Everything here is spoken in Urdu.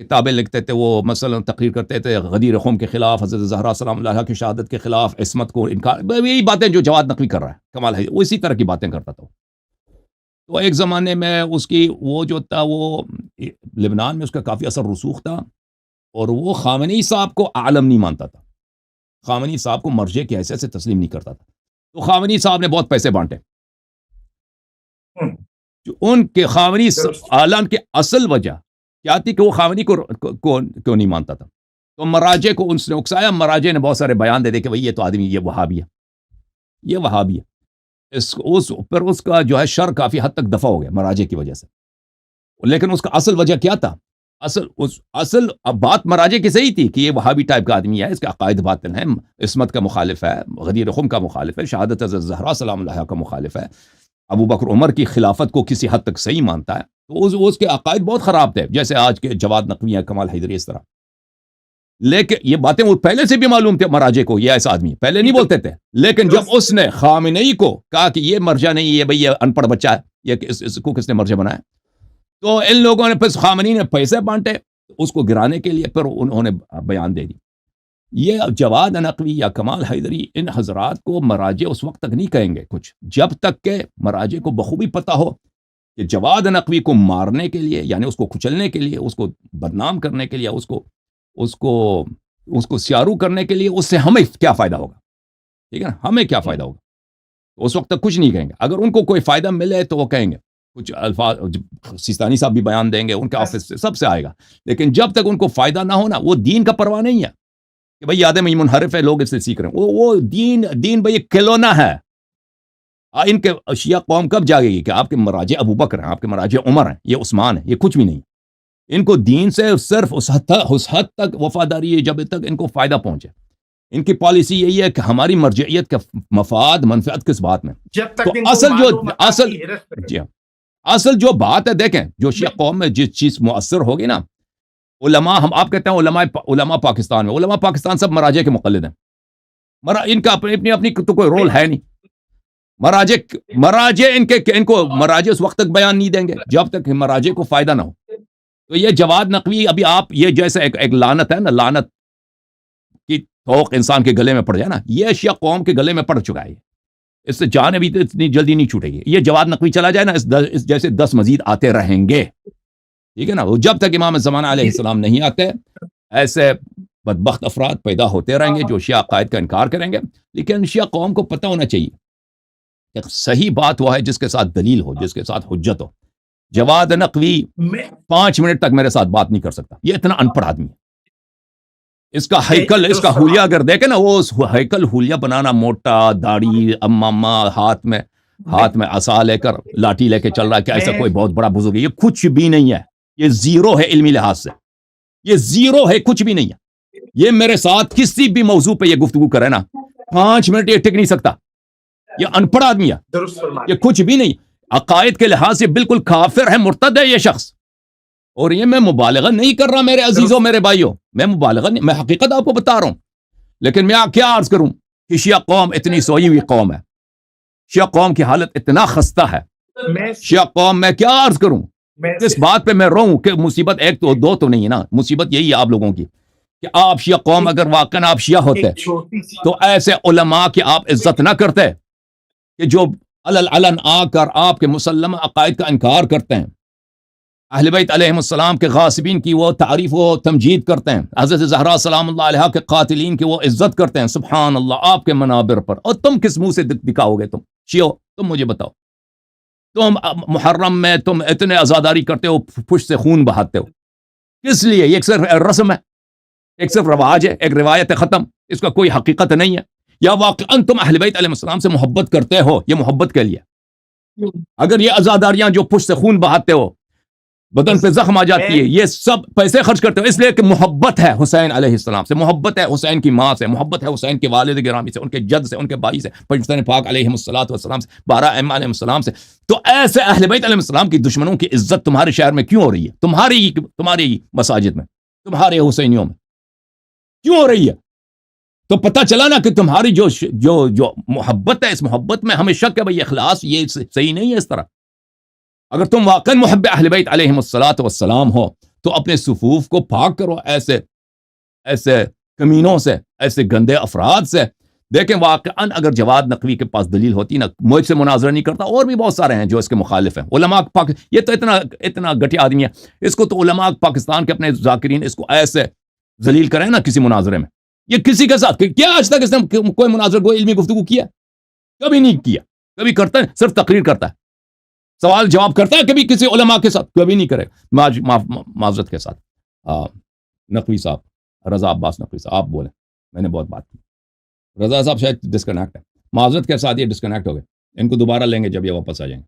کتابیں لکھتے تھے، وہ مثلا تقریر کرتے تھے غدیر خم کے خلاف، حضرت زہرا سلام اللہ علیہا کی شہادت کے خلاف، عصمت کو انکار، یہی باتیں جو جواد نقوی کر رہا ہے کمال ہے، وہ اسی طرح کی باتیں کرتا تھا. تو ایک زمانے میں اس کی وہ جو تھا، وہ لبنان میں اس کا کافی اثر رسوخ تھا، اور وہ خامنئی صاحب کو عالم نہیں مانتا تھا، خامنئی صاحب کو مرجع کی حیثیت سے تسلیم نہیں کرتا تھا. تو خامنئی صاحب نے بہت پیسے بانٹے. جو ان کے خامنئی اعلان کی اصل وجہ کیا تھی کہ وہ خامنئی کو کیوں نہیں مانتا تھا. تو مراجع کو ان نے اکسایا، مراجع نے بہت سارے بیان دے دے کہ بھئی یہ تو آدمی یہ وہابی ہے، یہ وہابی ہے. پر اس کا جو ہے شر کافی حد تک دفع ہو گیا مراجع کی وجہ سے. لیکن اس کا اصل وجہ کیا تھا؟ اصل بات مراجع کی صحیح تھی کہ یہ وہابی ٹائپ کا آدمی ہے، اس کے عقائد باطل ہیں، عصمت کا مخالف ہے، غدیر خم کا مخالف ہے، شہادت حضرت زہرا سلام اللہ کا مخالف ہے، ابو بکر عمر کی خلافت کو کسی حد تک صحیح مانتا ہے. تو اس کے عقائد بہت خراب تھے، جیسے آج کے جواد نقوی ہیں، کمال حیدری، اس طرح. لیکن یہ باتیں وہ پہلے سے بھی معلوم تھے مراجع کو، یہ ایسا آدمی پہلے نہیں بولتے تھے. لیکن جب اس نے خامنئی کو کہا کہ یہ مرجع نہیں ہے بھئی، یہ ان پڑھ بچہ ہے، یہ اس کو کس نے مرجع بنایا، تو ان لوگوں نے پھر خامنئی نے پیسے بانٹے اس کو گرانے کے لیے، پھر انہوں نے بیان دے دی. یہ جواد نقوی یا کمال حیدری ان حضرات کو مراجع اس وقت تک نہیں کہیں گے کچھ، جب تک کہ مراجع کو بخوبی پتہ ہو کہ جواد نقوی کو مارنے کے لیے، یعنی اس کو کچلنے کے لیے، اس کو بدنام کرنے کے لیے، اس کو سیارو کرنے کے لیے، اس سے ہمیں کیا فائدہ ہوگا. ٹھیک ہے نا، ہمیں کیا فائدہ ہوگا. اس وقت تک کچھ نہیں کہیں گے. اگر ان کو کوئی فائدہ ملے تو وہ کہیں گے کچھ الفاظ، سیستانی صاحب بھی بیان دیں گے، ان کے آفس سے سب سے آئے گا. لیکن جب تک ان کو فائدہ نہ ہونا، وہ دین کا پرواہ نہیں ہے کہ بھئی آدم یہ منحرف ہے، لوگ اس سے سیکھ رہے ہیں. وہ دین بھئی کھلونا ہے. ان کے شیعہ قوم کب جاگے گی کہ آپ کے مراجع ابو بکر ہیں، آپ کے مراجع عمر ہیں، یہ عثمان ہے، یہ کچھ بھی نہیں. ان کو دین سے صرف اس حد تک وفاداری ہے جب تک ان کو فائدہ پہنچے. ان کی پالیسی یہی ہے کہ ہماری مرجعیت کا مفاد منفعت کس بات میں، جب تک تو اصل جو بات ہے، دیکھیں جو شیعہ قوم میں جس چیز مؤثر ہوگی نا، علماء، ہم آپ کہتے ہیں علماء پاکستان میں، علماء پاکستان سب مراجع کے مقلد ہیں. ان کا اپنی تو کوئی رول ہے نہیں. مراجع ان کو مراجع اس وقت تک بیان نہیں دیں گے جب تک مراجع کو فائدہ نہ ہو. تو یہ جواد نقوی، ابھی آپ یہ جیسے ایک لعنت ہے نا، لعنت کی توق انسان کے گلے میں پڑ جائے نا، یہ شیعہ قوم کے گلے میں پڑ چکا ہے. اس سے جان ابھی تو اتنی جلدی نہیں چھوٹے گی. یہ جواد نقوی چلا جائے نا، اس جیسے 10 مزید آتے رہیں گے. ٹھیک ہے نا. وہ جب تک امام زمانہ علیہ السلام نہیں آتے، ایسے بدبخت افراد پیدا ہوتے رہیں گے جو شیعہ عقائد کا انکار کریں گے. لیکن شیعہ قوم کو پتہ ہونا چاہیے کہ صحیح بات وہ ہے جس کے ساتھ دلیل ہو، جس کے ساتھ حجت ہو. جواد نقوی 5 منٹ تک میرے ساتھ بات نہیں کر سکتا. یہ اتنا ان پڑھ آدمی ہے. اس کا ہیکل، اس کا حلیہ اگر دیکھیں نا، وہ ہیکل حلیہ بنانا، موٹا، داڑھی، امامہ، ہاتھ میں عصا لے کر، لاٹھی لے کے چل رہا ہے کہ ایسا کوئی بہت بڑا بزرگ ہے. یہ کچھ بھی نہیں ہے. یہ زیرو ہے علمی لحاظ سے. یہ زیرو ہے، کچھ بھی نہیں ہے. یہ میرے ساتھ کسی بھی موضوع پہ یہ گفتگو کرے نا، 5 منٹ یہ ٹک نہیں سکتا. یہ ان پڑھ آدمی ہے. یہ کچھ بھی نہیں. عقائد کے لحاظ سے بالکل کافر ہے، مرتد ہے یہ شخص. اور یہ میں مبالغہ نہیں کر رہا میرے عزیزوں، میرے بھائیوں، میں مبالغہ نہیں، میں حقیقت آپ کو بتا رہا ہوں. لیکن میں کیا عرض کروں کہ شیعہ قوم اتنی سوئی ہوئی قوم ہے. شیعہ قوم کی حالت اتنا خستہ ہے. شیعہ قوم، میں کیا عرض کروں، اس بات پہ میں روؤں کہ مصیبت ایک تو دو تو نہیں ہے نا. مصیبت یہی ہے آپ لوگوں کی کہ آپ شیعہ قوم اگر واقعا آپ شیعہ ہوتے تو ایسے علماء کی آپ عزت نہ کرتے کہ جو علن آ کر آپ کے مسلمہ عقائد کا انکار کرتے ہیں. اہل بیت علیہم السلام کے غاصبین کی وہ تعریف و تمجید کرتے ہیں. حضرت زہرا سلام اللہ علیہا کے قاتلین کی وہ عزت کرتے ہیں. سبحان اللہ، آپ کے منابر پر. اور تم کس منہ سے دکھاؤ گے؟ تم شیعو، تم مجھے بتاؤ. تم محرم میں تم اتنے عزاداری کرتے ہو، پشت سے خون بہاتے ہو، کس لیے؟ یہ ایک صرف رسم ہے، ایک صرف رواج ہے، ایک روایت ختم. اس کا کوئی حقیقت نہیں ہے. یا واقعاً تم اہل بیت علیہ السلام سے محبت کرتے ہو؟ یہ محبت کے لیے. اگر یہ عزاداریاں جو پشت سے خون بہاتے ہو، بدن پہ زخم آ جاتی ہے، یہ سب پیسے خرچ کرتے ہو اس لیے کہ محبت ہے حسین علیہ السلام سے، محبت ہے حسین کی ماں سے، محبت ہے حسین کے والد گرامی سے، ان کے جد سے، ان کے بھائی سے، حسین پاک علیہ السلام سے، 12 ائمہ علیہ السلام سے. تو ایسے اہل بیت علیہ السلام کی دشمنوں کی عزت تمہارے شہر میں کیوں ہو رہی ہے؟ تمہاری مساجد میں، تمہارے حسینیوں میں کیوں ہو رہی ہے؟ تو پتہ چلا نا کہ تمہاری جو محبت ہے، اس محبت میں ہمیں شک ہے بھئی اخلاص یہ صحیح نہیں ہے. اس طرح اگر تم واقعا محب اہل بیت علیہم الصلوۃ والسلام ہو تو اپنے صفوف کو پاک کرو ایسے کمینوں سے، ایسے گندے افراد سے. دیکھیں واقعاً اگر جواد نقوی کے پاس دلیل ہوتی نا، مجھ سے مناظرہ نہیں کرتا، اور بھی بہت سارے ہیں جو اس کے مخالف ہیں. علماء پاک، یہ تو اتنا گھٹیا آدمی ہے، اس کو تو علماء پاکستان کے اپنے ذاکرین اس کو ایسے ذلیل کریں نا کسی مناظرے میں. یہ کسی کے ساتھ کیا آج تک اس نے کوئی مناظرہ، کوئی علمی گفتگو کیا؟ کبھی نہیں کیا. کبھی کرتا ہے صرف تقریر کرتا ہے، سوال جواب کرتا ہے، کبھی کسی علماء کے ساتھ کبھی نہیں کرے. معذرت کے ساتھ نقوی صاحب، رضا عباس نقوی صاحب، آپ بولیں، میں نے بہت بات کی. رضا صاحب شاید ڈسکنیکٹ ہے، معذرت کے ساتھ یہ ڈسکنیکٹ ہو گئے. ان کو دوبارہ لیں گے جب یہ واپس آ جائیں گے.